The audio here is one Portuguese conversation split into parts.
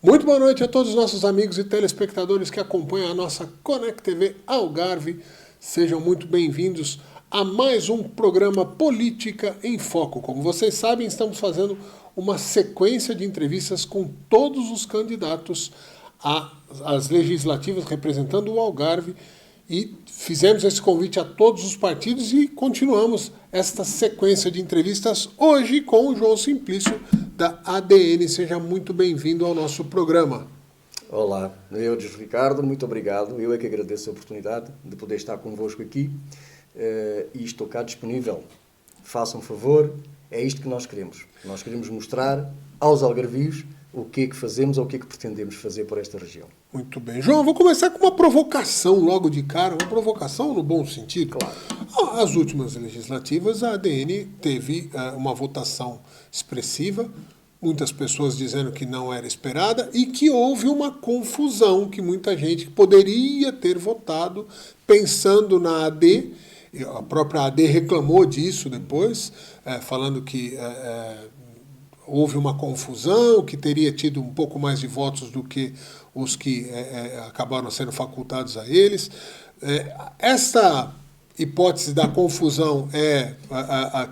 Muito boa noite a todos os nossos amigos e telespectadores que acompanham a nossa Conect TV Algarve. Sejam muito bem-vindos a mais um programa Política em Foco. Como vocês sabem, estamos fazendo uma sequência de entrevistas com todos os candidatos às legislativas representando o Algarve. E fizemos esse convite a todos os partidos e continuamos esta sequência de entrevistas hoje com o João Simplício, da ADN. Seja muito bem-vindo ao nosso programa. Olá, eu, Ricardo, muito obrigado. Eu é que agradeço a oportunidade de poder estar convosco aqui e estou cá disponível. Façam um favor, é isto que nós queremos. Nós queremos mostrar aos algarvios o que é que fazemos ou o que é que pretendemos fazer por esta região. Muito bem. João, vou começar com uma provocação logo de cara, uma provocação no bom sentido. Claro. As últimas legislativas, a ADN teve uma votação expressiva, muitas pessoas dizendo que não era esperada e que houve uma confusão, que muita gente poderia ter votado pensando na AD. A própria AD reclamou disso depois, falando que houve uma confusão, que teria tido um pouco mais de votos do que os que acabaram sendo facultados a eles. Esta hipótese da confusão é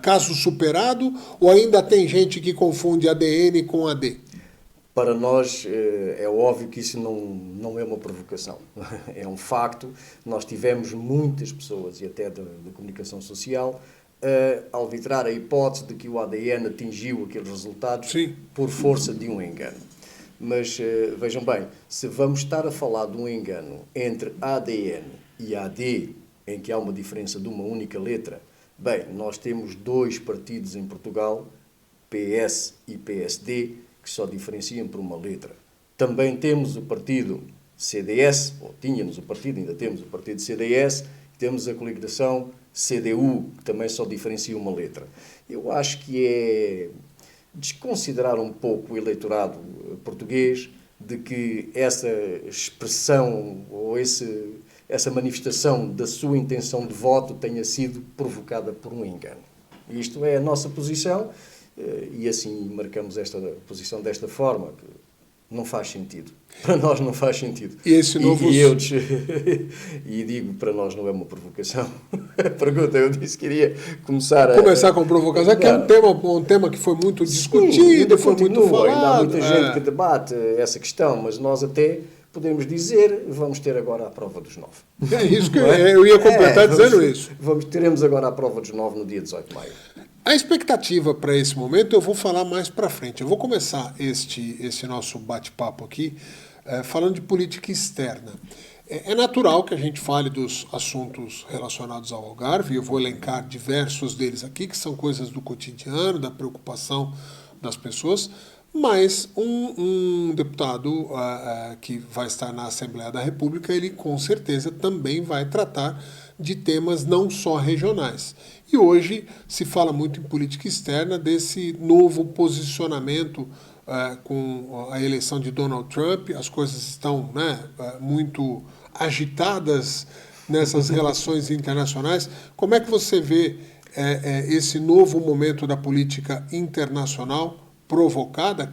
caso superado ou ainda tem gente que confunde ADN com AD? Para nós é óbvio que isso não é uma provocação, é um facto. Nós tivemos muitas pessoas, e até da comunicação social, a arbitrar a hipótese de que o ADN atingiu aqueles resultados. Sim. Por força de um engano. Mas vejam bem, se vamos estar a falar de um engano entre ADN e AD, em que há uma diferença de uma única letra, bem, nós temos dois partidos em Portugal, PS e PSD, que só diferenciam por uma letra. Também temos o partido CDS, ou tínhamos o partido, ainda temos o partido CDS, e temos a coligação CDU, que também só diferencia uma letra. Eu acho que é desconsiderar um pouco o eleitorado português de que essa expressão ou essa manifestação da sua intenção de voto tenha sido provocada por um engano. Isto é a nossa posição e assim marcamos esta posição desta forma, que não faz sentido. Para nós não faz sentido. E esse novo... E digo, para nós não é uma provocação. A pergunta, eu disse que iria começar com provocação, que é um tema que foi muito discutido, foi muito falado. Ainda há muita gente que debate essa questão, mas nós até podemos dizer, vamos ter agora a prova dos 9. É isso que eu ia completar dizendo isso. Teremos agora a prova dos 9 no dia 18 de maio. A expectativa para esse momento eu vou falar mais para frente. Eu vou começar esse nosso bate-papo aqui falando de política externa. É natural que a gente fale dos assuntos relacionados ao Algarve, eu vou elencar diversos deles aqui, que são coisas do cotidiano, da preocupação das pessoas, mas um deputado que vai estar na Assembleia da República, ele com certeza também vai tratar de temas não só regionais. E hoje se fala muito em política externa desse novo posicionamento com a eleição de Donald Trump. As coisas estão muito agitadas nessas relações internacionais. Como é que você vê esse novo momento da política internacional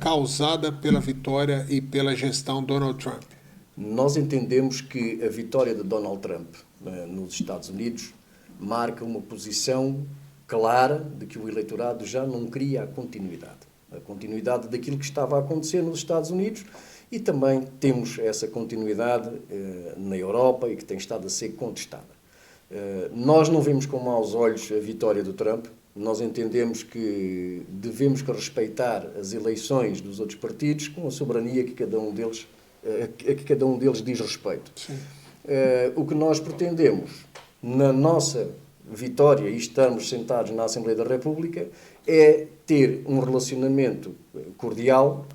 causada pela vitória e pela gestão Donald Trump? Nós entendemos que a vitória de Donald Trump nos Estados Unidos marca uma posição clara de que o eleitorado já não queria a continuidade daquilo que estava a acontecer nos Estados Unidos, e também temos essa continuidade na Europa e que tem estado a ser contestada. Nós não vemos com maus olhos a vitória do Trump. Nós entendemos que devemos respeitar as eleições dos outros partidos com a soberania que cada um deles diz respeito. O que nós pretendemos na nossa vitória e estarmos sentados na Assembleia da República é ter um relacionamento cordial,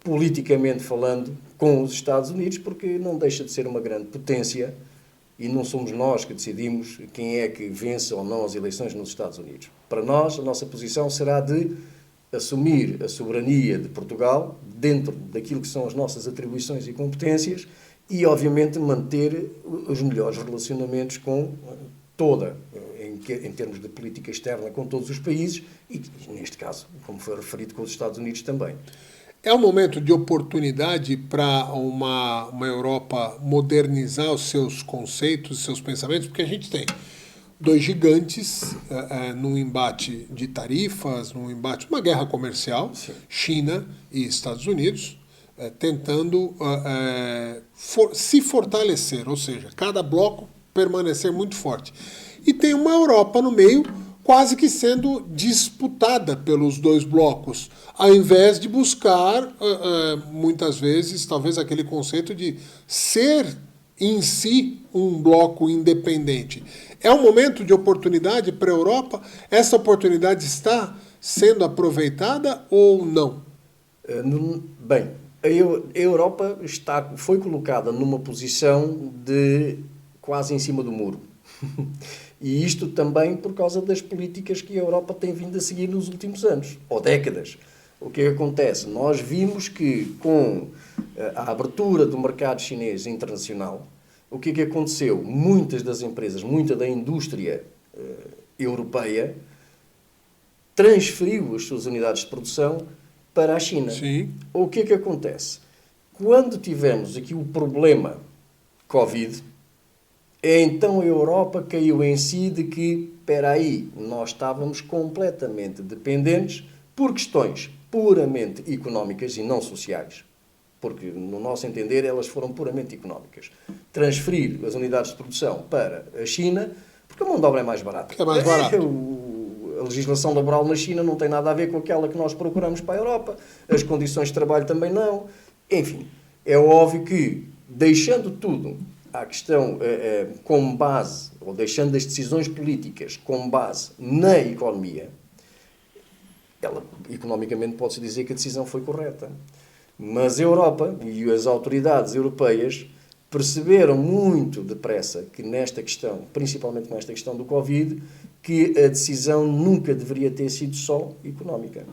politicamente falando, com os Estados Unidos, porque não deixa de ser uma grande potência e não somos nós que decidimos quem é que vence ou não as eleições nos Estados Unidos. Para nós, a nossa posição será de assumir a soberania de Portugal dentro daquilo que são as nossas atribuições e competências e, obviamente, manter os melhores relacionamentos com em termos de política externa, com todos os países e, neste caso, como foi referido, com os Estados Unidos também. É um momento de oportunidade para uma Europa modernizar os seus conceitos, os seus pensamentos, porque a gente tem dois gigantes num embate de tarifas, num embate, uma guerra comercial, Sim. China e Estados Unidos, tentando se fortalecer, ou seja, cada bloco permanecer muito forte. E tem uma Europa no meio quase que sendo disputada pelos dois blocos, ao invés de buscar, muitas vezes, talvez aquele conceito de ser em si um bloco independente. É um momento de oportunidade para a Europa? Essa oportunidade está sendo aproveitada ou não? Bem, a Europa foi colocada numa posição de quase em cima do muro. E isto também por causa das políticas que a Europa tem vindo a seguir nos últimos anos, ou décadas. O que é que acontece? Nós vimos que com a abertura do mercado chinês internacional, o que é que aconteceu? Muitas das empresas, muita da indústria europeia transferiu as suas unidades de produção para a China. Sim. O que é que acontece? Quando tivemos aqui o problema Covid, então a Europa caiu em si de que, espera aí, nós estávamos completamente dependentes por questões puramente económicas e não sociais. Porque, no nosso entender, elas foram puramente económicas. Transferir as unidades de produção para a China, porque a mão de obra é mais barata. É mais barato. A legislação laboral na China não tem nada a ver com aquela que nós procuramos para a Europa. As condições de trabalho também não. Enfim, é óbvio que, deixando tudo à questão com base, ou deixando as decisões políticas com base na economia, economicamente pode-se dizer que a decisão foi correta. Mas a Europa e as autoridades europeias perceberam muito depressa que nesta questão, principalmente nesta questão do Covid, que a decisão nunca deveria ter sido só económica.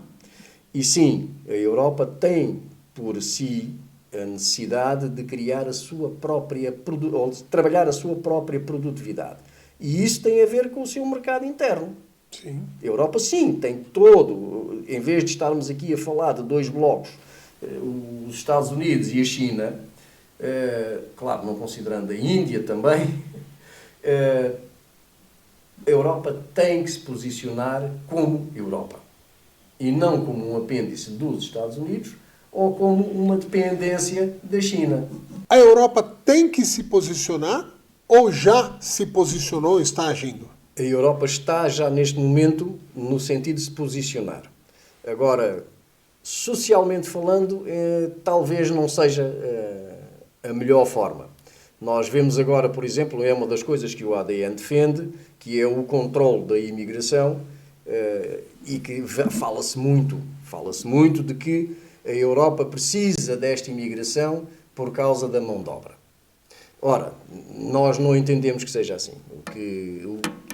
E sim, a Europa tem por si a necessidade de criar a sua própria, ou de trabalhar a sua própria produtividade. E isso tem a ver com o seu mercado interno. Sim. A Europa, sim, tem todo, em vez de estarmos aqui a falar de dois blocos, os Estados Unidos e a China, claro, não considerando a Índia também, a Europa tem que se posicionar como Europa e não como um apêndice dos Estados Unidos ou como uma dependência da China. A Europa tem que se posicionar ou já se posicionou e está agindo? A Europa está já neste momento no sentido de se posicionar. Agora, socialmente falando, talvez não seja a melhor forma. Nós vemos agora, por exemplo, é uma das coisas que o ADN defende, que é o controle da imigração, e que fala-se muito de que a Europa precisa desta imigração por causa da mão de obra. Ora, nós não entendemos que seja assim.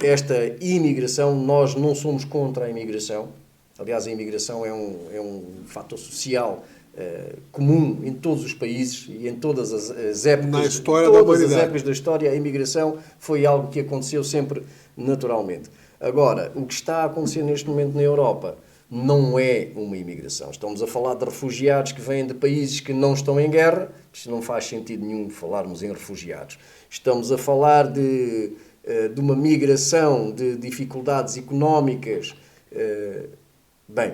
Esta imigração, nós não somos contra a imigração. Aliás, a imigração é um fator social comum em todos os países e em todas as épocas. Na história da humanidade. Todas as épocas da história, a imigração foi algo que aconteceu sempre naturalmente. Agora, o que está a acontecer neste momento na Europa não é uma imigração. Estamos a falar de refugiados que vêm de países que não estão em guerra. Isto não faz sentido nenhum falarmos em refugiados. Estamos a falar de uma migração de dificuldades económicas. Bem,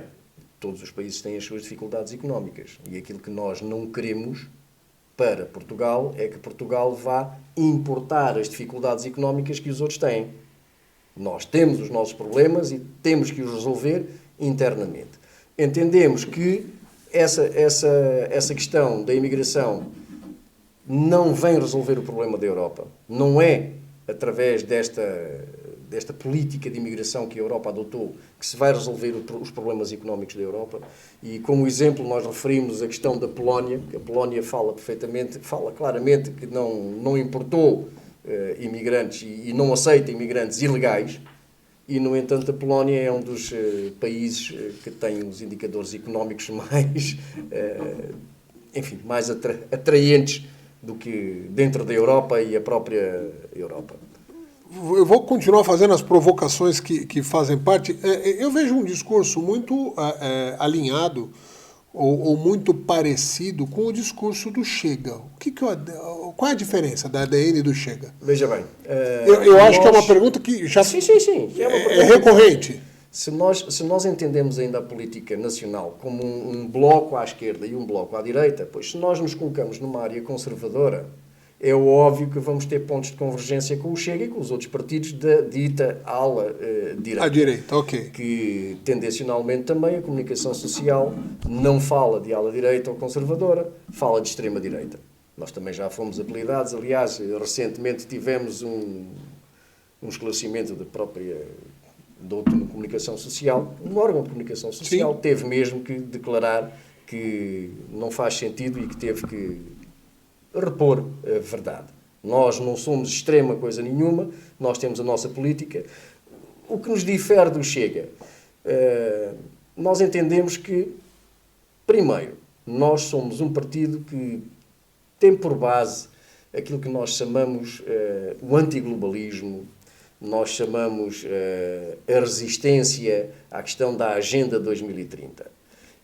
todos os países têm as suas dificuldades económicas. E aquilo que nós não queremos para Portugal é que Portugal vá importar as dificuldades económicas que os outros têm. Nós temos os nossos problemas e temos que os resolver internamente. Entendemos que essa questão da imigração não vem resolver o problema da Europa. Não é através desta política de imigração que a Europa adotou que se vai resolver os problemas económicos da Europa. E como exemplo nós referimos a questão da Polónia, que a Polónia fala claramente que não importou imigrantes e não aceita imigrantes ilegais. E, no entanto, a Polónia é um dos países que tem os indicadores económicos mais atraentes do que dentro da Europa e a própria Europa. Eu vou continuar fazendo as provocações que fazem parte. Eu vejo um discurso muito alinhado ou muito parecido com o discurso do Chega. Qual é a diferença da ADN e do Chega? Veja bem. Eu acho que é uma pergunta que já Sim. É uma pergunta recorrente. Se nós entendemos ainda a política nacional como um bloco à esquerda e um bloco à direita, pois se nós nos colocamos numa área conservadora, é óbvio que vamos ter pontos de convergência com o Chega e com os outros partidos da dita ala direita. À direita, ok. Que, tendencionalmente, também a comunicação social não fala de ala direita ou conservadora, fala de extrema-direita. Nós também já fomos apelidados, aliás, recentemente tivemos um esclarecimento da própria doutor de comunicação social, um órgão de comunicação social, sim, teve mesmo que declarar que não faz sentido e que teve que repor a verdade. Nós não somos extrema coisa nenhuma, nós temos a nossa política. O que nos difere do Chega? Nós entendemos que, primeiro, nós somos um partido que tem por base aquilo que nós chamamos o antiglobalismo, nós chamamos a resistência à questão da Agenda 2030.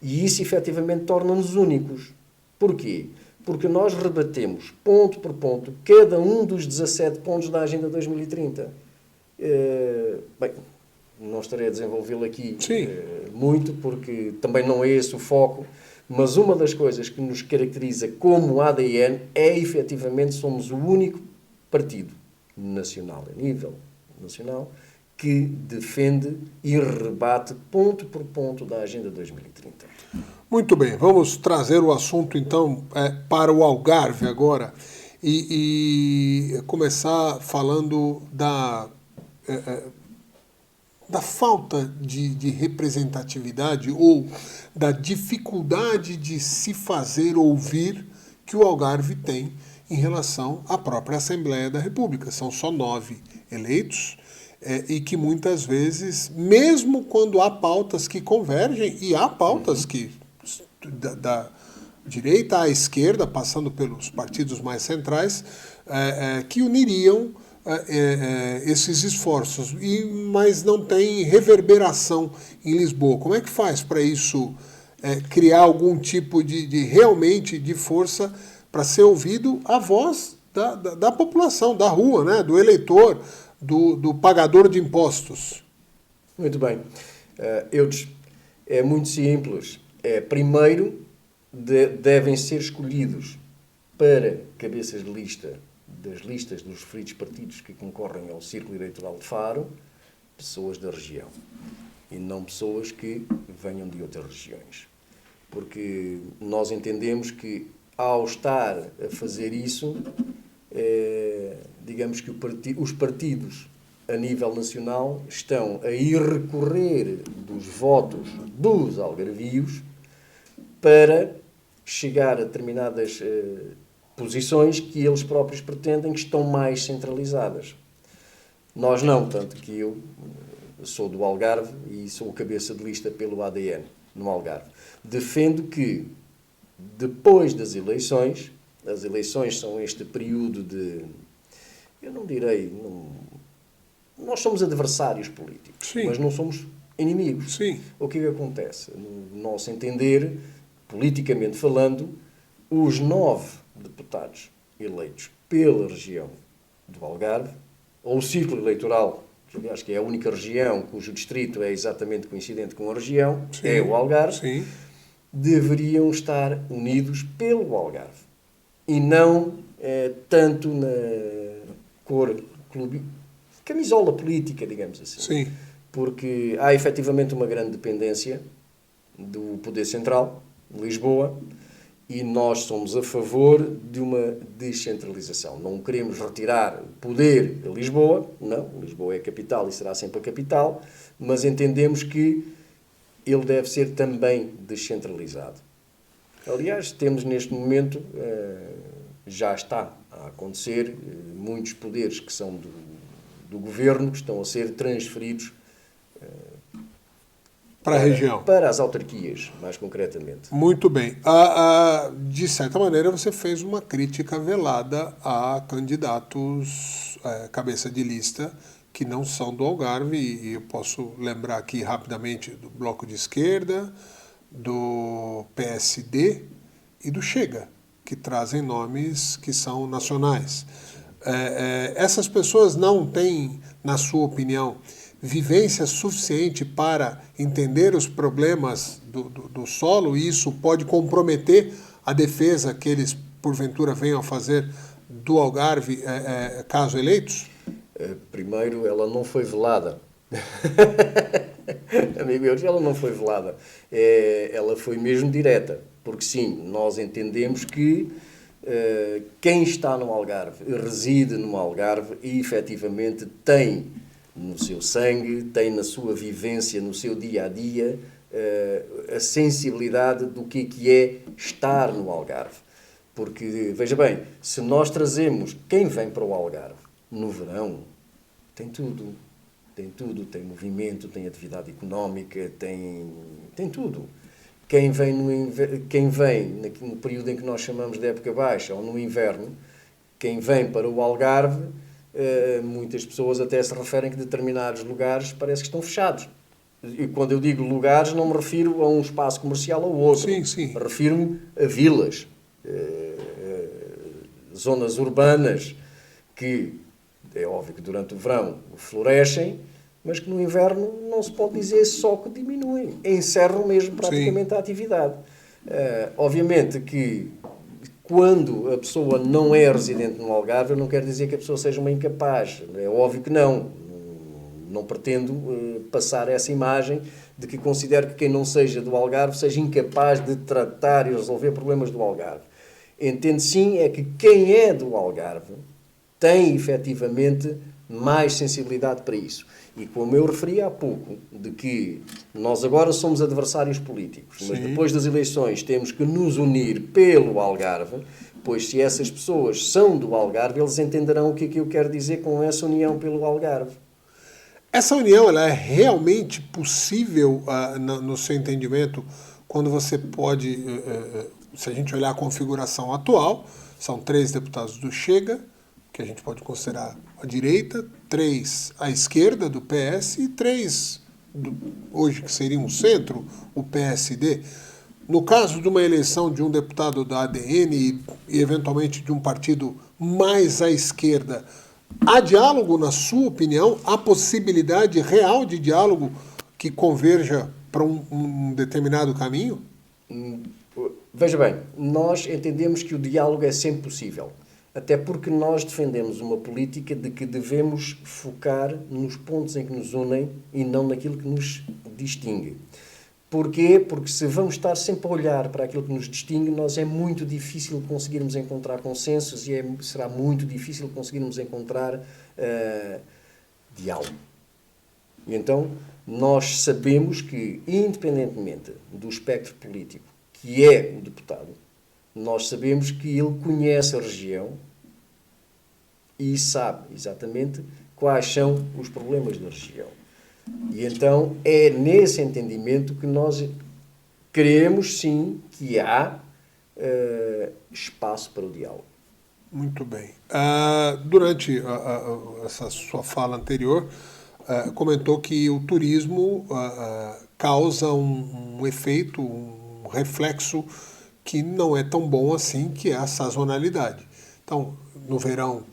E isso, efetivamente, torna-nos únicos. Porquê? Porque nós rebatemos, ponto por ponto, cada um dos 17 pontos da Agenda 2030. Bem, não estarei a desenvolvê-lo aqui muito, porque também não é esse o foco, mas uma das coisas que nos caracteriza como ADN é, efetivamente, somos o único partido nacional, a nível nacional, que defende e rebate ponto por ponto da Agenda 2030. Muito bem, vamos trazer o assunto então para o Algarve agora e começar falando da falta de representatividade ou da dificuldade de se fazer ouvir que o Algarve tem em relação à própria Assembleia da República. São só 9 eleitos e que muitas vezes, mesmo quando há pautas que convergem, e há pautas que da direita à esquerda, passando pelos partidos mais centrais, que uniriam esses esforços, mas não tem reverberação em Lisboa. Como é que faz para isso criar algum tipo de realmente de força para ser ouvido a voz da população, da rua, né? Do eleitor, do pagador de impostos? Muito bem. Eudes, é muito simples. Primeiro, devem ser escolhidos para cabeças de lista das listas dos referidos partidos que concorrem ao Círculo Eleitoral de Faro, pessoas da região e não pessoas que venham de outras regiões. Porque nós entendemos que, ao estar a fazer isso, digamos que os partidos a nível nacional estão a ir recorrer dos votos dos algarvios para chegar a determinadas posições que eles próprios pretendem que estão mais centralizadas. Nós não, tanto que eu sou do Algarve e sou cabeça de lista pelo ADN no Algarve. Defendo que, depois das eleições, as eleições são este período de... Eu não direi... nós somos adversários políticos, sim, mas não somos inimigos. Sim. O que acontece? No nosso entender, politicamente falando, os 9 deputados eleitos pela região do Algarve, ou o Círculo Eleitoral, que aliás que é a única região cujo distrito é exatamente coincidente com a região, sim, é o Algarve, sim, deveriam estar unidos pelo Algarve. E não tanto na cor clube, camisola política, digamos assim. Sim. Porque há efetivamente uma grande dependência do poder central, de Lisboa, e nós somos a favor de uma descentralização. Não queremos retirar poder a Lisboa, não, Lisboa é a capital e será sempre a capital, mas entendemos que ele deve ser também descentralizado. Aliás, temos neste momento, já está a acontecer, muitos poderes que são do governo que estão a ser transferidos para a região. Para as autarquias, mais concretamente. Muito bem. De certa maneira, você fez uma crítica velada a candidatos cabeça de lista que não são do Algarve, e eu posso lembrar aqui rapidamente do Bloco de Esquerda, do PSD e do Chega, que trazem nomes que são nacionais. Essas pessoas não têm, na sua opinião, vivência suficiente para entender os problemas do solo, e isso pode comprometer a defesa que eles, porventura, venham a fazer do Algarve, caso eleitos? Primeiro, ela não foi velada. Amigo meu, ela não foi velada. Ela foi mesmo direta. Porque sim, nós entendemos que quem está no Algarve, reside no Algarve e efetivamente tem no seu sangue, tem na sua vivência, no seu dia-a-dia, a sensibilidade do que é estar no Algarve. Porque, veja bem, se nós trazemos quem vem para o Algarve no verão, tem tudo. Tem tudo, tem movimento, tem atividade económica, tem tudo. Quem vem no período em que nós chamamos de época baixa ou no inverno, quem vem para o Algarve, muitas pessoas até se referem que determinados lugares parece que estão fechados. E quando eu digo lugares, não me refiro a um espaço comercial ou outro. Sim, sim. Refiro-me a vilas, zonas urbanas, que é óbvio que durante o verão florescem, mas que no inverno não se pode dizer só que diminuem. Encerram mesmo praticamente a atividade. Obviamente que quando a pessoa não é residente no Algarve, não quer dizer que a pessoa seja uma incapaz. É óbvio que não. Não pretendo passar essa imagem de que considero que quem não seja do Algarve seja incapaz de tratar e resolver problemas do Algarve. Entendo sim é que quem é do Algarve tem efetivamente mais sensibilidade para isso. E como eu referi há pouco, de que nós agora somos adversários políticos, mas depois das eleições temos que nos unir pelo Algarve, pois se essas pessoas são do Algarve, eles entenderão o que é que eu quero dizer com essa união pelo Algarve. Essa união, ela é realmente possível, no seu entendimento, quando você pode, se a gente olhar a configuração atual, são 3 deputados do Chega, que a gente pode considerar a direita, 3 à esquerda do PS e 3, hoje que seria um centro, o PSD. No caso de uma eleição de um deputado da ADN e eventualmente de um partido mais à esquerda, há diálogo, na sua opinião? Há possibilidade real de diálogo que converja para um determinado caminho? Veja bem, nós entendemos que o diálogo é sempre possível. Até porque nós defendemos uma política de que devemos focar nos pontos em que nos unem e não naquilo que nos distingue. Porquê? Porque se vamos estar sempre a olhar para aquilo que nos distingue, nós é muito difícil conseguirmos encontrar consensos e será muito difícil conseguirmos encontrar diálogo. E então, nós sabemos que, independentemente do espectro político que é o deputado, nós sabemos que ele conhece a região e sabe exatamente quais são os problemas da região. E então é nesse entendimento que nós queremos sim que há espaço para o diálogo. Muito bem. Durante essa sua fala anterior, comentou que o turismo causa um efeito, um reflexo que não é tão bom assim, que é a sazonalidade. Então, no verão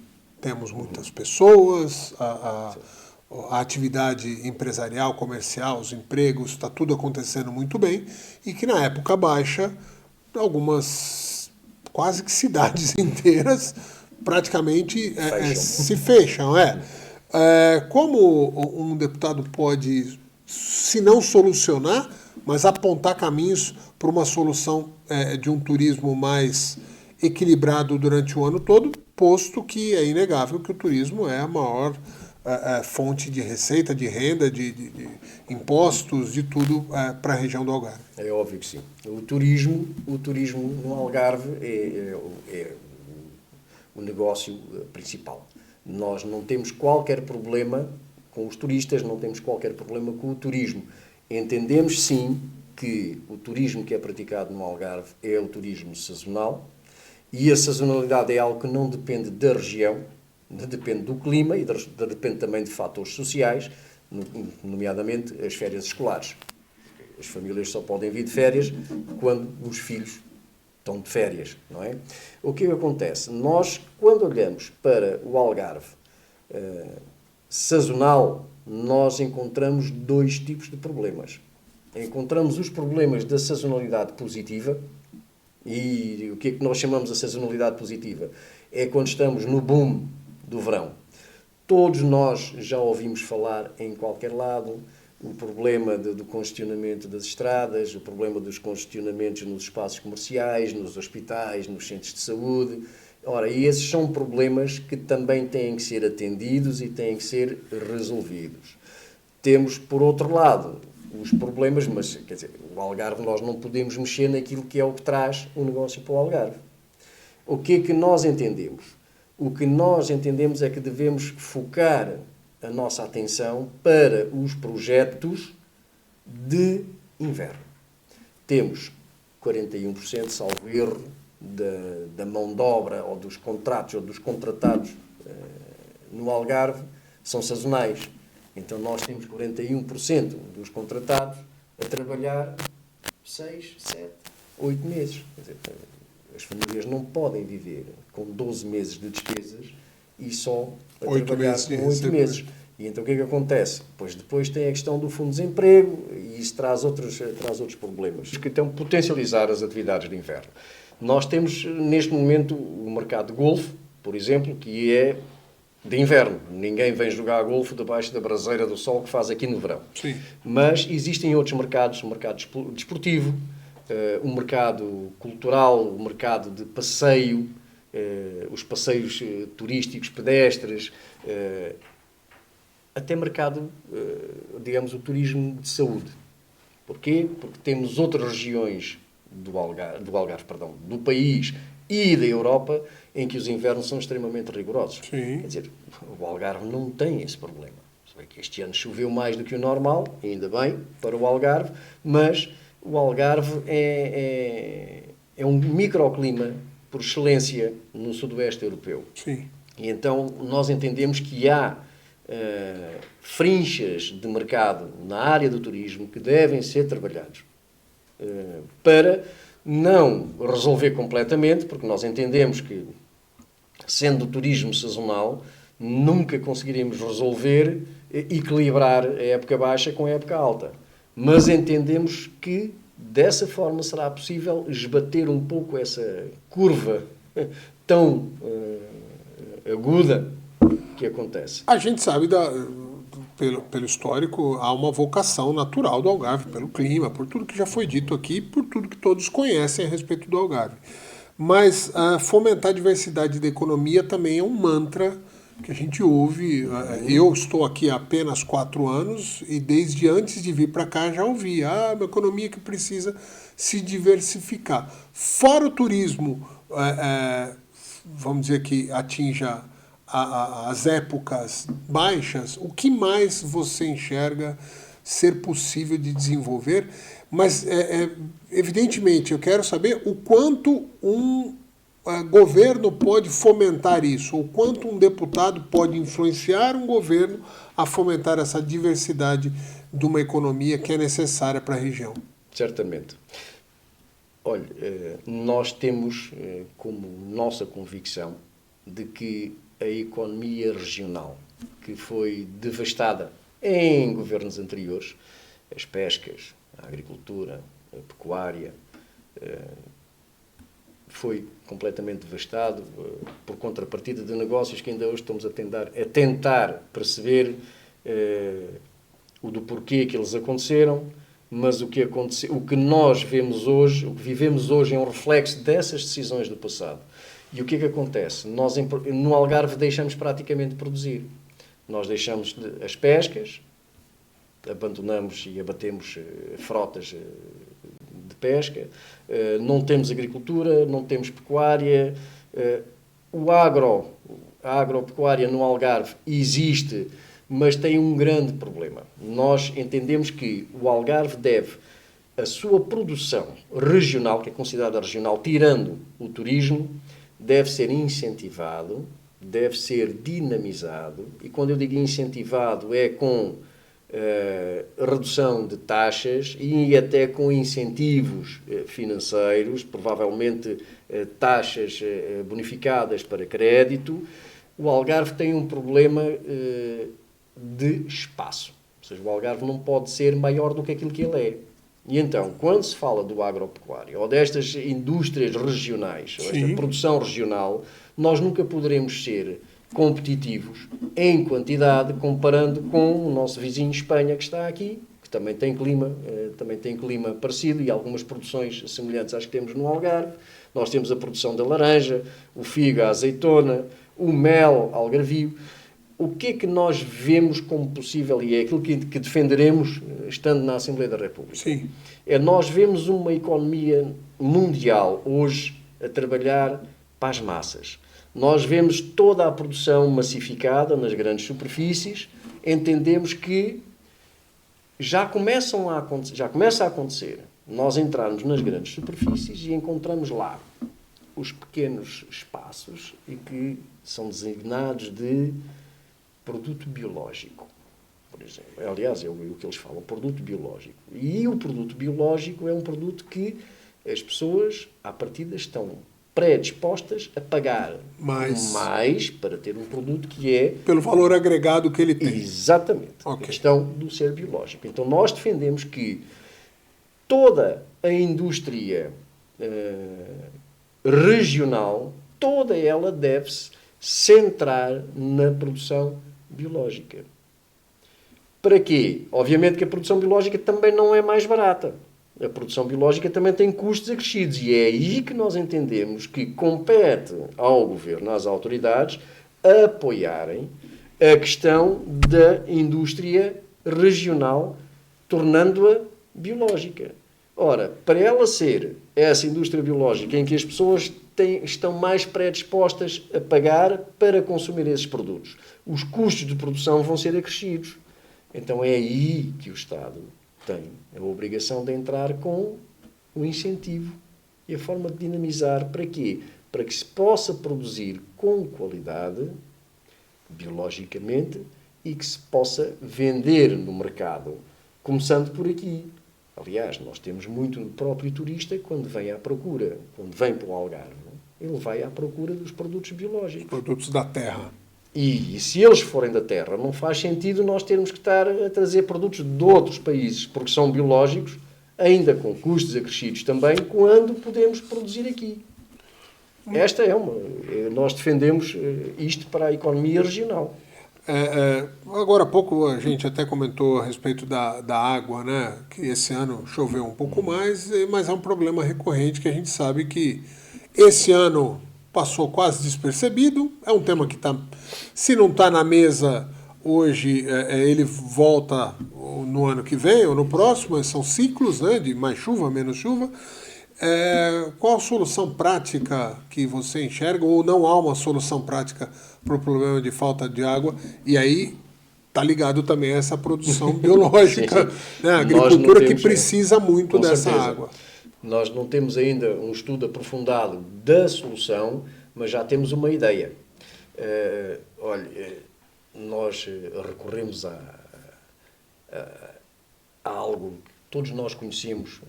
temos muitas pessoas, a atividade empresarial, comercial, os empregos, está tudo acontecendo muito bem, e que na época baixa, algumas quase que cidades inteiras praticamente se fecham. Como um deputado pode, se não solucionar, mas apontar caminhos para uma solução de um turismo mais equilibrado durante o ano todo, posto que é inegável que o turismo é a maior fonte de receita, de renda, de impostos, de tudo para a região do Algarve. É óbvio que sim. O turismo no Algarve é o negócio principal. Nós não temos qualquer problema com os turistas, não temos qualquer problema com o turismo. Entendemos, sim, que o turismo que é praticado no Algarve é o turismo sazonal, e a sazonalidade é algo que não depende da região, depende do clima e depende também de fatores sociais, nomeadamente as férias escolares. As famílias só podem vir de férias quando os filhos estão de férias, não é? O que acontece? Nós, quando olhamos para o Algarve sazonal, nós encontramos dois tipos de problemas. Encontramos os problemas da sazonalidade positiva, e o que é que nós chamamos de sazonalidade positiva? É quando estamos no boom do verão. Todos nós já ouvimos falar em qualquer lado o problema do congestionamento das estradas, o problema dos congestionamentos nos espaços comerciais, nos hospitais, nos centros de saúde. Ora, e esses são problemas que também têm que ser atendidos e têm que ser resolvidos. Temos, por outro lado, os problemas, mas, quer dizer, o Algarve nós não podemos mexer naquilo que é o que traz o negócio para o Algarve. O que é que nós entendemos? O que nós entendemos é que devemos focar a nossa atenção para os projetos de inverno. Temos 41%, salvo erro, da mão de obra ou dos contratos ou dos contratados no Algarve são sazonais. Então nós temos 41% dos contratados a trabalhar 6, 7, 8 meses. Quer dizer, as famílias não podem viver com 12 meses de despesas e só a trabalhar com 8 meses. E então o que é que acontece? Pois depois tem a questão do fundo de desemprego e isso traz outros problemas. Que então potencializar as atividades de inverno. Nós temos neste momento o mercado de golfe, por exemplo, que é de inverno. Ninguém vem jogar golfe debaixo da braseira do sol que faz aqui no verão. Sim. Mas existem outros mercados, o mercado desportivo, o mercado cultural, o mercado de passeio, os passeios turísticos, pedestres, até mercado, digamos, o turismo de saúde. Porquê? Porque temos outras regiões do Algarve, do país e da Europa em que os invernos são extremamente rigorosos. Sim. Quer dizer, o Algarve não tem esse problema. Este ano choveu mais do que o normal, ainda bem, para o Algarve, mas o Algarve é um microclima por excelência no sudoeste europeu. Sim. E então nós entendemos que há frinchas de mercado na área do turismo que devem ser trabalhados para não resolver completamente, porque nós entendemos que, sendo o turismo sazonal, nunca conseguiremos resolver, equilibrar a época baixa com a época alta. Mas entendemos que, dessa forma, será possível esbater um pouco essa curva tão aguda que acontece. A gente sabe, pelo histórico, há uma vocação natural do Algarve, pelo clima, por tudo que já foi dito aqui, por tudo que todos conhecem a respeito do Algarve. Mas fomentar a diversidade da economia também é um mantra que a gente ouve. Eu estou aqui há apenas 4 anos e desde antes de vir para cá já ouvi. Uma economia que precisa se diversificar. Fora o turismo, vamos dizer que atinja as épocas baixas, o que mais você enxerga ser possível de desenvolver? Mas, evidentemente, eu quero saber o quanto um governo pode fomentar isso, o quanto um deputado pode influenciar um governo a fomentar essa diversidade de uma economia que é necessária para a região. Certamente. Olha, nós temos como nossa convicção de que a economia regional, que foi devastada em governos anteriores, as pescas, a agricultura, a pecuária, foi completamente devastado por contrapartida de negócios que ainda hoje estamos a tentar perceber o do porquê que eles aconteceram, mas o que nós vemos hoje, o que vivemos hoje é um reflexo dessas decisões do passado. E o que é que acontece? Nós, no Algarve, deixamos praticamente de produzir. Nós deixamos as pescas, abandonamos e abatemos frotas de pesca, não temos agricultura, não temos pecuária. A agropecuária no Algarve existe, mas tem um grande problema. Nós entendemos que o Algarve deve a sua produção regional, que é considerada regional, tirando o turismo, deve ser incentivado, deve ser dinamizado, e quando eu digo incentivado é com redução de taxas e até com incentivos financeiros, provavelmente taxas bonificadas para crédito, o Algarve tem um problema de espaço. Ou seja, o Algarve não pode ser maior do que aquilo que ele é. E então, quando se fala do agropecuário ou destas indústrias regionais, ou esta produção regional, nós nunca poderemos ser competitivos em quantidade comparando com o nosso vizinho Espanha que está aqui, que também tem clima parecido e algumas produções semelhantes às que temos no Algarve. Nós temos a produção da laranja, o figo, a azeitona, o mel algarvio. O que é que nós vemos como possível, e é aquilo que defenderemos estando na Assembleia da República? Sim. Nós vemos uma economia mundial hoje a trabalhar para as massas. Nós vemos toda a produção massificada nas grandes superfícies, entendemos que já começa a acontecer nós entrarmos nas grandes superfícies e encontramos lá os pequenos espaços e que são designados de produto biológico, por exemplo. Aliás, é o que eles falam, produto biológico. E o produto biológico é um produto que as pessoas, à partida, estão predispostas a pagar mais para ter um produto que é... Pelo valor agregado que ele tem. Exatamente. Okay. A questão do ser biológico. Então, nós defendemos que toda a indústria regional, toda ela deve-se centrar na produção biológica. Para quê? Obviamente que a produção biológica também não é mais barata. A produção biológica também tem custos acrescidos e é aí que nós entendemos que compete ao governo, às autoridades, apoiarem a questão da indústria regional, tornando-a biológica. Ora, para ela ser essa indústria biológica em que as pessoas estão mais predispostas a pagar para consumir esses produtos, os custos de produção vão ser acrescidos. Então é aí que o Estado tem a obrigação de entrar com o incentivo e a forma de dinamizar. Para quê? Para que se possa produzir com qualidade, biologicamente, e que se possa vender no mercado, começando por aqui. Aliás, nós temos muito no próprio turista quando vem à procura, quando vem para o Algarve, ele vai à procura dos produtos biológicos. Produtos da terra. E se eles forem da terra, não faz sentido nós termos que estar a trazer produtos de outros países, porque são biológicos, ainda com custos acrescidos também, quando podemos produzir aqui. Esta é uma... Nós defendemos isto para a economia regional. Agora há pouco a gente até comentou a respeito da água, né? Que esse ano choveu um pouco mais, mas é um problema recorrente que a gente sabe que esse ano passou quase despercebido. É um tema que se não está na mesa hoje, ele volta no ano que vem ou no próximo, são ciclos, né? De mais chuva, menos chuva. Qual a solução prática que você enxerga, ou não há uma solução prática para o problema de falta de água? E aí está ligado também a essa produção biológica, né? A agricultura que precisa muito dessa água. Nós não temos ainda um estudo aprofundado da solução, mas já temos uma ideia. Nós recorremos a algo que todos nós conhecemos.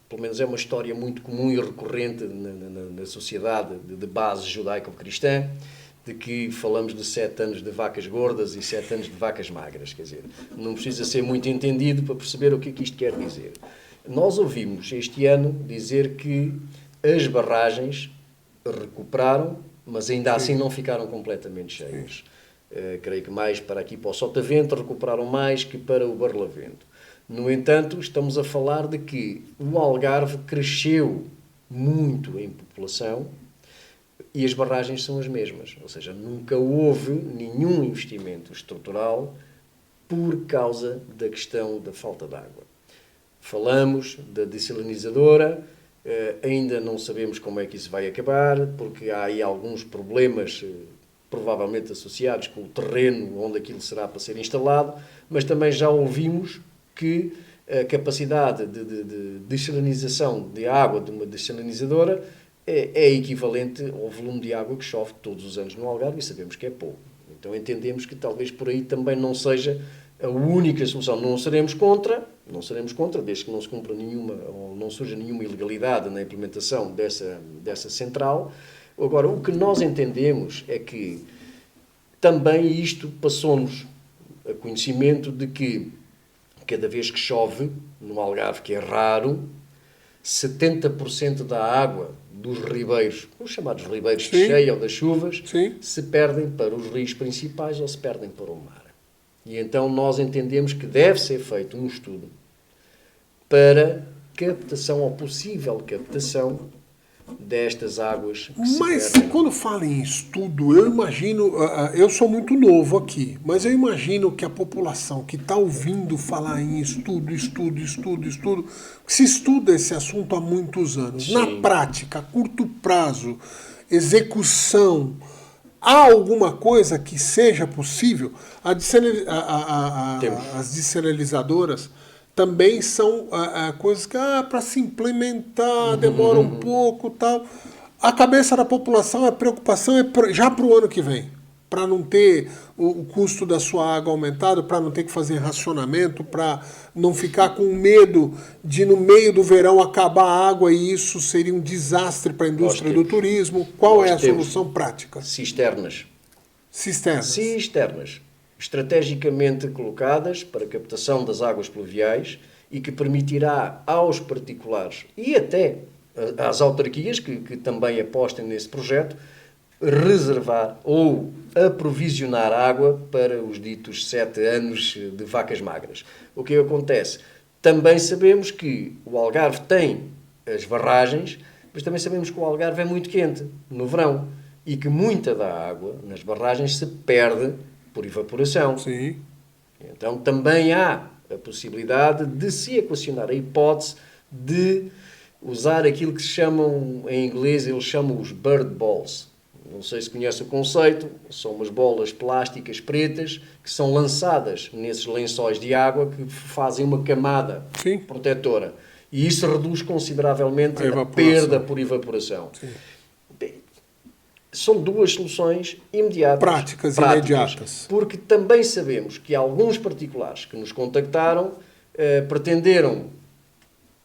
Pelo menos é uma história muito comum e recorrente na sociedade de base judaico-cristã, de que falamos de 7 anos de vacas gordas e 7 anos de vacas magras. Quer dizer, não precisa ser muito entendido para perceber o que é que isto quer dizer. Nós ouvimos este ano dizer que as barragens recuperaram, mas ainda assim não ficaram completamente cheias. Creio que mais para aqui, para o Sotavento, recuperaram mais que para o Barlavento. No entanto, estamos a falar de que o Algarve cresceu muito em população e as barragens são as mesmas. Ou seja, nunca houve nenhum investimento estrutural por causa da questão da falta de água. Falamos da dessalinizadora, ainda não sabemos como é que isso vai acabar, porque há aí alguns problemas provavelmente associados com o terreno onde aquilo será para ser instalado, mas também já ouvimos que a capacidade de dessalinização de água de uma dessalinizadora é equivalente ao volume de água que chove todos os anos no Algarve e sabemos que é pouco. Então entendemos que talvez por aí também não seja a única solução. Não seremos contra, desde que não se cumpra nenhuma, ou não surja nenhuma ilegalidade na implementação dessa central. Agora, o que nós entendemos é que também isto passou-nos a conhecimento de que cada vez que chove no Algarve, que é raro, 70% da água dos ribeiros, os chamados ribeiros de cheia ou das chuvas, se perdem para os rios principais ou se perdem para o mar. E então nós entendemos que deve ser feito um estudo para captação ou possível captação destas águas que Mas se perdem. quando fala em estudo, eu imagino, eu sou muito novo aqui, mas eu imagino que a população que está ouvindo falar em estudo, que se estuda esse assunto há muitos anos. Sim. Na prática, a curto prazo, execução, há alguma coisa que seja possível? As descentralizadoras também são coisas que, para se implementar, demora um pouco tal. A cabeça da população, a preocupação é já para o ano que vem, para não ter o custo da sua água aumentado, para não ter que fazer racionamento, para não ficar com medo de no meio do verão acabar a água e isso seria um desastre para a indústria do turismo. Qual é a solução prática? Cisternas. Cisternas. Estrategicamente colocadas para captação das águas pluviais e que permitirá aos particulares e até às autarquias que também apostem nesse projeto reservar ou aprovisionar água para os ditos 7 anos de vacas magras. O que acontece? Também sabemos que o Algarve tem as barragens, mas também sabemos que o Algarve é muito quente no verão e que muita da água nas barragens se perde por evaporação. Sim. Então também há a possibilidade de se equacionar a hipótese de usar aquilo que se chamam, em inglês, eles chamam os bird balls. Não sei se conhece o conceito, são umas bolas plásticas pretas que são lançadas nesses lençóis de água que fazem uma camada protetora. E isso reduz consideravelmente a perda por evaporação. Sim. São duas soluções imediatas. Práticas imediatas. Porque também sabemos que alguns particulares que nos contactaram pretenderam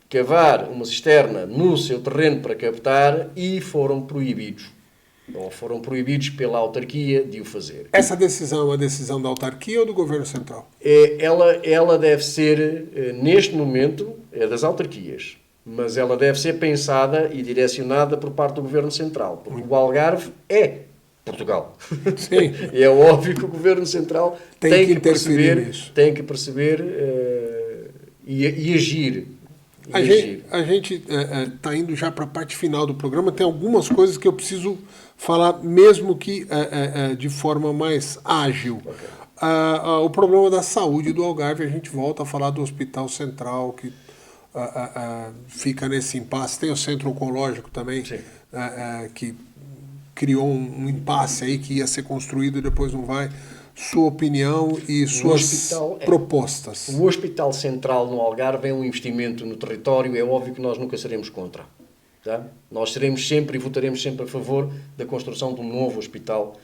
cavar uma cisterna no seu terreno para captar e foram proibidos. Ou foram proibidos pela autarquia de o fazer. Essa decisão é uma decisão da autarquia ou do governo central? Ela deve ser, neste momento, das autarquias. Mas ela deve ser pensada e direcionada por parte do Governo Central. Porque o Algarve é Portugal. Sim. E é óbvio que o Governo Central tem que perceber e agir. A gente está indo já para a parte final do programa. Tem algumas coisas que eu preciso falar, mesmo que de forma mais ágil. Okay. O problema da saúde do Algarve, a gente volta a falar do Hospital Central, que fica nesse impasse. Tem o Centro Oncológico também, que criou um impasse aí que ia ser construído e depois não vai. Sua opinião e suas propostas. O Hospital Central no Algarve é um investimento no território, é óbvio que nós nunca seremos contra. Tá? Nós seremos sempre e votaremos sempre a favor da construção de um novo Hospital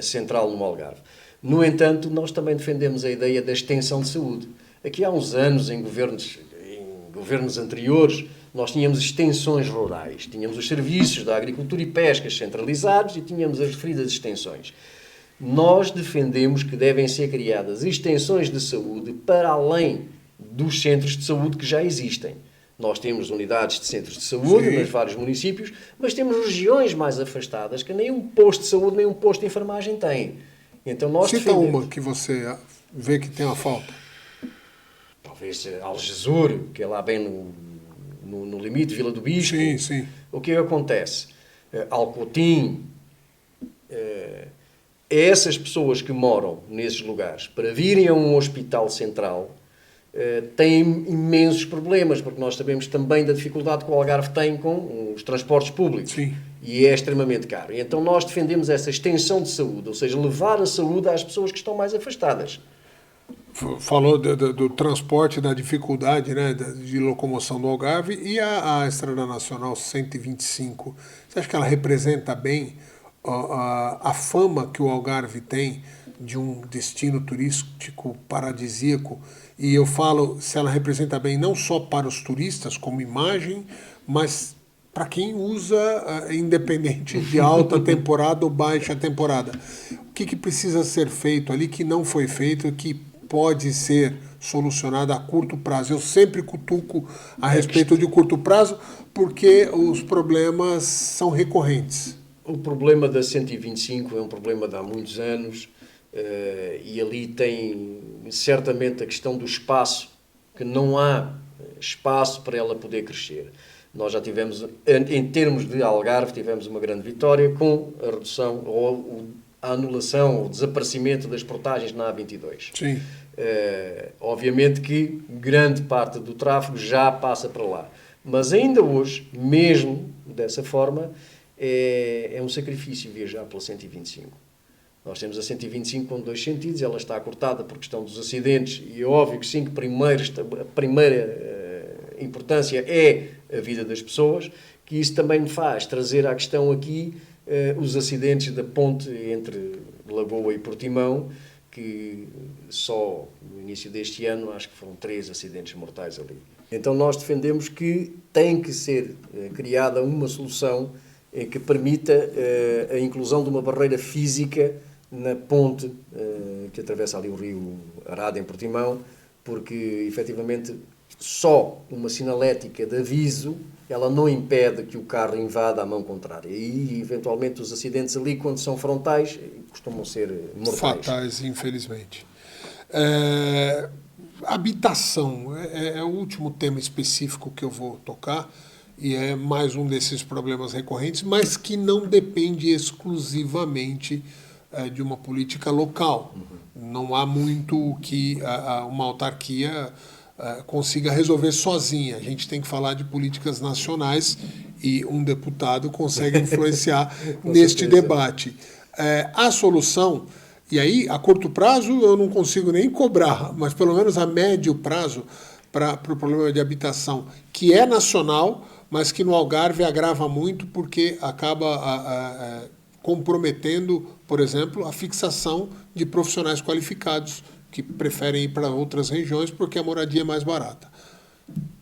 Central no Algarve. No entanto, nós também defendemos a ideia da extensão de saúde. Aqui há uns anos, em governos anteriores, nós tínhamos extensões rurais, tínhamos os serviços da agricultura e pesca centralizados e tínhamos as referidas extensões. Nós defendemos que devem ser criadas extensões de saúde para além dos centros de saúde que já existem. Nós temos unidades de centros de saúde nos vários municípios, mas temos regiões mais afastadas que nem um posto de saúde nem um posto de enfermagem têm. Então nós defendemos. Uma que você vê que tem uma falta. Talvez Algesur, que é lá bem no limite de Vila do Bispo. Sim. O que acontece? Alcotim... essas pessoas que moram nesses lugares, para virem a um hospital central, têm imensos problemas, porque nós sabemos também da dificuldade que o Algarve tem com os transportes públicos. Sim. E é extremamente caro. E então nós defendemos essa extensão de saúde, ou seja, levar a saúde às pessoas que estão mais afastadas. Falou do transporte, da dificuldade, né, de locomoção do Algarve, e a Estrada Nacional 125. Você acha que ela representa bem a fama que o Algarve tem de um destino turístico paradisíaco, e eu falo se ela representa bem não só para os turistas como imagem, mas para quem usa, independente de alta temporada ou baixa temporada. O que precisa ser feito ali que não foi feito, que pode ser solucionado a curto prazo? Eu sempre cutuco a respeito de curto prazo, porque os problemas são recorrentes. O problema da 125 é um problema de há muitos anos, e ali tem certamente a questão do espaço, que não há espaço para ela poder crescer. Nós já tivemos, em termos de Algarve, tivemos uma grande vitória com a redução ou a anulação, o desaparecimento das portagens na A22. Sim. Obviamente que grande parte do tráfego já passa para lá. Mas ainda hoje, mesmo dessa forma, é um sacrifício viajar pela 125. Nós temos a 125 com 2 sentidos, ela está cortada por questão dos acidentes, e é óbvio que sim, a primeira importância é a vida das pessoas, que isso também me faz trazer à questão aqui os acidentes da ponte entre Lagoa e Portimão, que só no início deste ano acho que foram 3 acidentes mortais ali. Então nós defendemos que tem que ser criada uma solução que permita a inclusão de uma barreira física na ponte que atravessa ali o rio Arada em Portimão, porque efetivamente só uma sinalética de aviso ela não impede que o carro invada a mão contrária. E eventualmente os acidentes ali, quando são frontais, costumam ser mortais. Fatais, infelizmente. Habitação é o último tema específico que eu vou tocar, e é mais um desses problemas recorrentes, mas que não depende exclusivamente de uma política local. Não há muito que uma autarquia consiga resolver sozinha. A gente tem que falar de políticas nacionais, e um deputado consegue influenciar neste debate. A solução, e aí a curto prazo eu não consigo nem cobrar, mas pelo menos a médio prazo para o problema de habitação, que é nacional, mas que no Algarve agrava muito, porque acaba comprometendo, por exemplo, a fixação de profissionais qualificados que preferem ir para outras regiões porque a moradia é mais barata.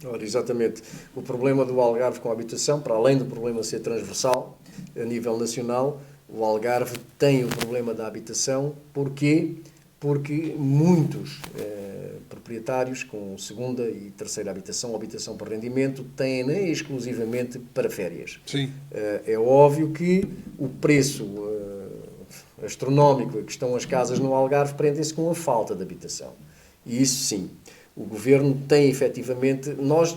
Ora, exatamente. O problema do Algarve com a habitação, para além do problema ser transversal a nível nacional, o Algarve tem o problema da habitação. Porquê? Porque muitos proprietários com segunda e terceira habitação, ou habitação por rendimento, têm-na exclusivamente para férias. Sim. É óbvio que o preço astronómico a que estão as casas no Algarve prendem-se com a falta de habitação. E isso sim, o Governo tem efetivamente, nós,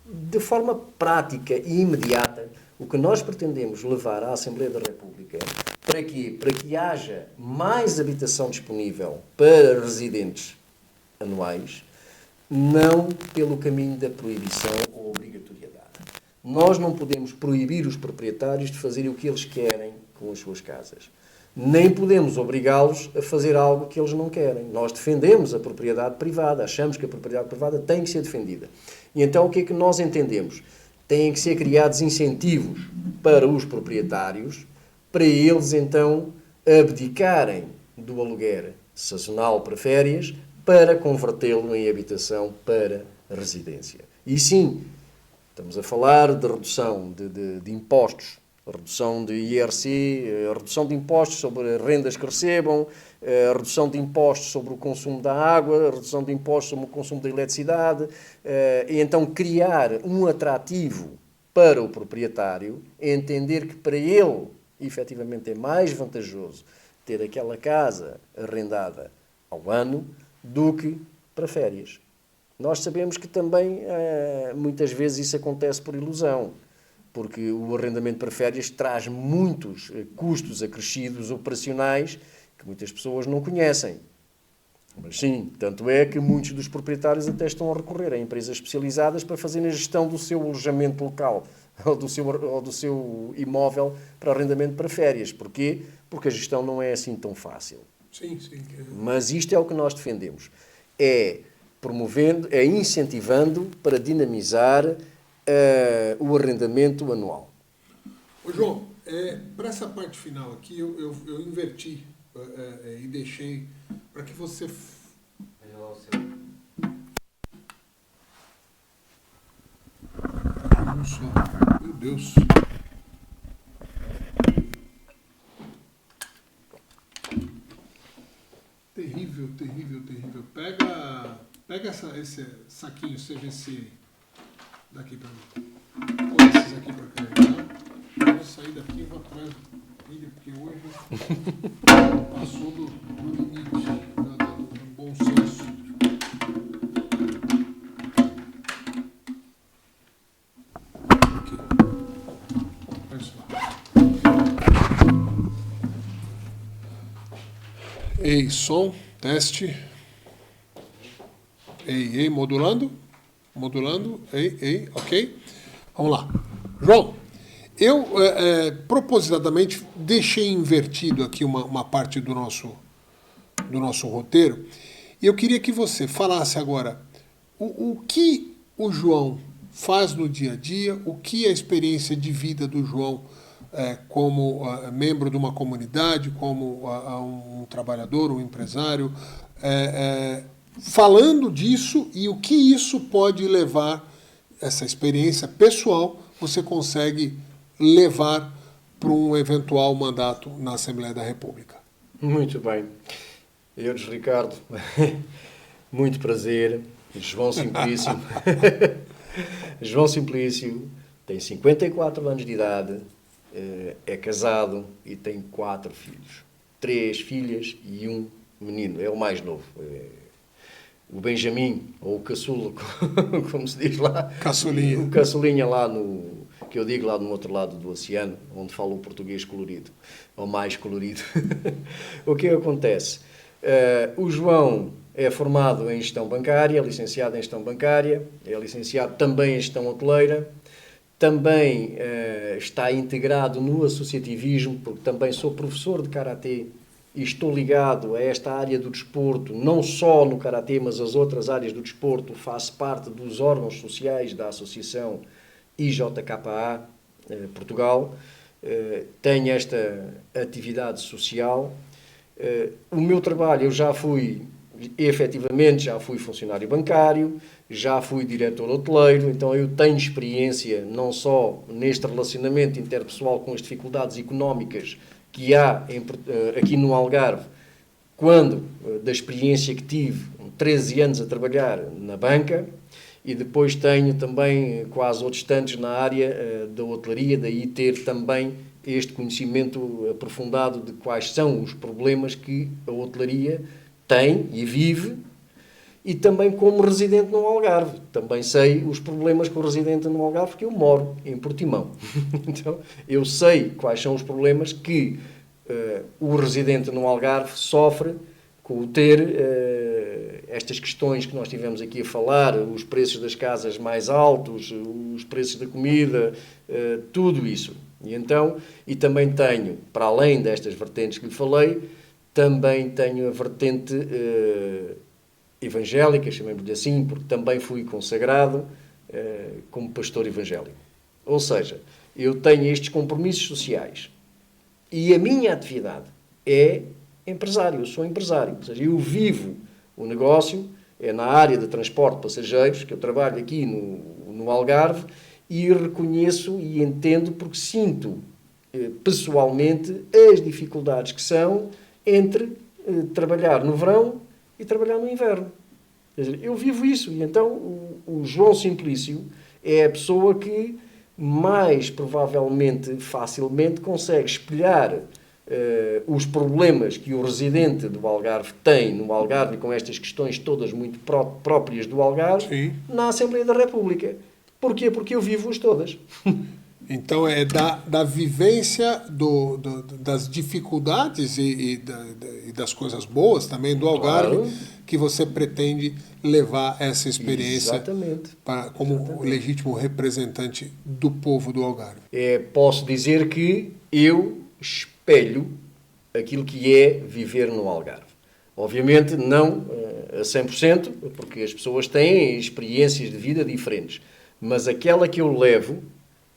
de forma prática e imediata, o que nós pretendemos levar à Assembleia da República, para quê? Para que haja mais habitação disponível para residentes anuais, não pelo caminho da proibição ou obrigatoriedade. Nós não podemos proibir os proprietários de fazerem o que eles querem com as suas casas. Nem podemos obrigá-los a fazer algo que eles não querem. Nós defendemos a propriedade privada, achamos que a propriedade privada tem que ser defendida. E então o que é que nós entendemos? Têm que ser criados incentivos para os proprietários, para eles então abdicarem do aluguer sazonal para férias, para convertê-lo em habitação para residência. E sim, estamos a falar de redução de impostos, a redução de IRC, a redução de impostos sobre rendas que recebam, a redução de impostos sobre o consumo da água, a redução de impostos sobre o consumo da eletricidade, e então criar um atrativo para o proprietário, entender que para ele, efetivamente, é mais vantajoso ter aquela casa arrendada ao ano do que para férias. Nós sabemos que também, muitas vezes, isso acontece por ilusão, porque o arrendamento para férias traz muitos custos acrescidos operacionais que muitas pessoas não conhecem. Mas sim, tanto é que muitos dos proprietários até estão a recorrer a empresas especializadas para fazerem a gestão do seu alojamento local ou do seu imóvel para arrendamento para férias. Porquê? Porque a gestão não é assim tão fácil. Sim, sim. Mas isto é o que nós defendemos. É promovendo, é incentivando para dinamizar o arrendamento anual. Ô João, para essa parte final aqui, eu inverti e deixei para que você... Só. Meu Deus. Terrível, terrível, terrível. Pega esse saquinho CVC aí, daqui pra mim. Põe esses aqui pra carregar. Eu vou sair daqui e vou atrás do vídeo, porque hoje passou do limite do bom senso. Aqui. Olha só. Ei, som, teste. Ei, modulando. Modulando, ei, ok. Vamos lá. João, eu propositadamente deixei invertido aqui uma parte do nosso roteiro. E eu queria que você falasse agora o que o João faz no dia a dia, o que a experiência de vida do João como membro de uma comunidade, como um trabalhador, um empresário, falando disso e o que isso pode levar, essa experiência pessoal, você consegue levar para um eventual mandato na Assembleia da República. Muito bem. Eudes Ricardo, muito prazer. João Simplício. João Simplício tem 54 anos de idade, é casado e tem 4 filhos. 3 filhas e um menino, é o mais novo. O Benjamin, ou o caçula, como se diz lá. Caçulinha. O caçulinha lá que eu digo lá no outro lado do oceano, onde fala o português colorido, ou mais colorido. O que acontece? O João é formado em gestão bancária, licenciado em gestão bancária, é licenciado também em gestão hoteleira, também está integrado no associativismo, porque também sou professor de Karatê e estou ligado a esta área do desporto, não só no Karatê, mas as outras áreas do desporto, faço parte dos órgãos sociais da Associação IJKA Portugal, tenho esta atividade social. O meu trabalho, eu já fui funcionário bancário, já fui diretor hoteleiro, então eu tenho experiência não só neste relacionamento interpessoal com as dificuldades económicas que há aqui no Algarve, da experiência que tive, 13 anos a trabalhar na banca, e depois tenho também quase outros tantos na área da hotelaria, daí ter também este conhecimento aprofundado de quais são os problemas que a hotelaria tem e vive, e também como residente no Algarve. Também sei os problemas com o residente no Algarve, porque eu moro em Portimão. Então, eu sei quais são os problemas que o residente no Algarve sofre com o ter estas questões que nós tivemos aqui a falar, os preços das casas mais altos, os preços da comida, tudo isso. E também tenho, para além destas vertentes que lhe falei, também tenho a vertente evangélica, chamemos-lhe assim, porque também fui consagrado como pastor evangélico. Ou seja, eu tenho estes compromissos sociais e a minha atividade é empresário, eu sou empresário, ou seja, eu vivo o negócio, é na área de transporte de passageiros, que eu trabalho aqui no Algarve, e reconheço e entendo porque sinto pessoalmente as dificuldades que são entre trabalhar no verão e trabalhar no inverno. Quer dizer, eu vivo isso, e então o João Simplício é a pessoa que mais provavelmente, facilmente, consegue espelhar os problemas que o residente do Algarve tem no Algarve, com estas questões todas muito próprias do Algarve, sim, na Assembleia da República. Porquê? Porque eu vivo-as todas. Então é da vivência das dificuldades e das coisas boas também do Algarve, claro, que você pretende levar essa experiência como legítimo representante do povo do Algarve. Posso dizer que eu espelho aquilo que é viver no Algarve. Obviamente não a 100%, porque as pessoas têm experiências de vida diferentes, mas aquela que eu levo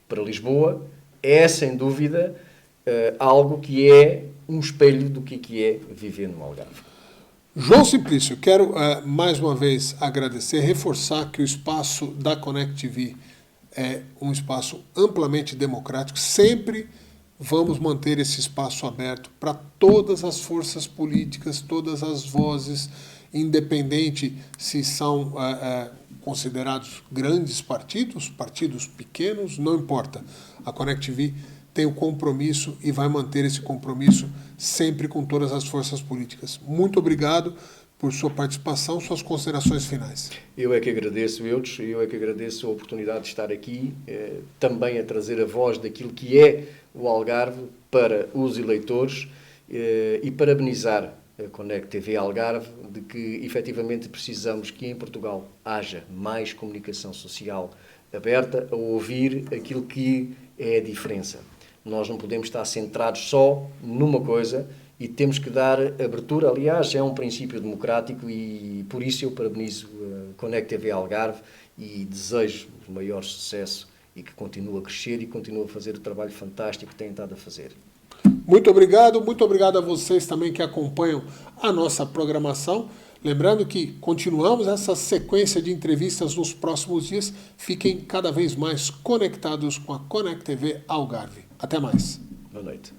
para Lisboa é, sem dúvida, algo que é um espelho do que é viver no Algarve. João Simplício, quero mais uma vez agradecer, reforçar que o espaço da Connect TV é um espaço amplamente democrático. Sempre vamos manter esse espaço aberto para todas as forças políticas, todas as vozes, independente se são considerados grandes partidos, partidos pequenos, não importa. A Connect TV tem o compromisso e vai manter esse compromisso sempre com todas as forças políticas. Muito obrigado por sua participação, suas considerações finais. Eu é que agradeço, Eudes, eu é que agradeço a oportunidade de estar aqui, também a trazer a voz daquilo que é o Algarve para os eleitores e parabenizar a Connect TV Algarve de que efetivamente precisamos que em Portugal haja mais comunicação social aberta a ouvir aquilo que é a diferença. Nós não podemos estar centrados só numa coisa e temos que dar abertura. Aliás, é um princípio democrático e por isso eu parabenizo a Connect TV Algarve e desejo o maior sucesso e que continue a crescer e continue a fazer o trabalho fantástico que tem estado a fazer. Muito obrigado a vocês também que acompanham a nossa programação. Lembrando que continuamos essa sequência de entrevistas nos próximos dias. Fiquem cada vez mais conectados com a Connect TV Algarve. Até mais. Boa noite.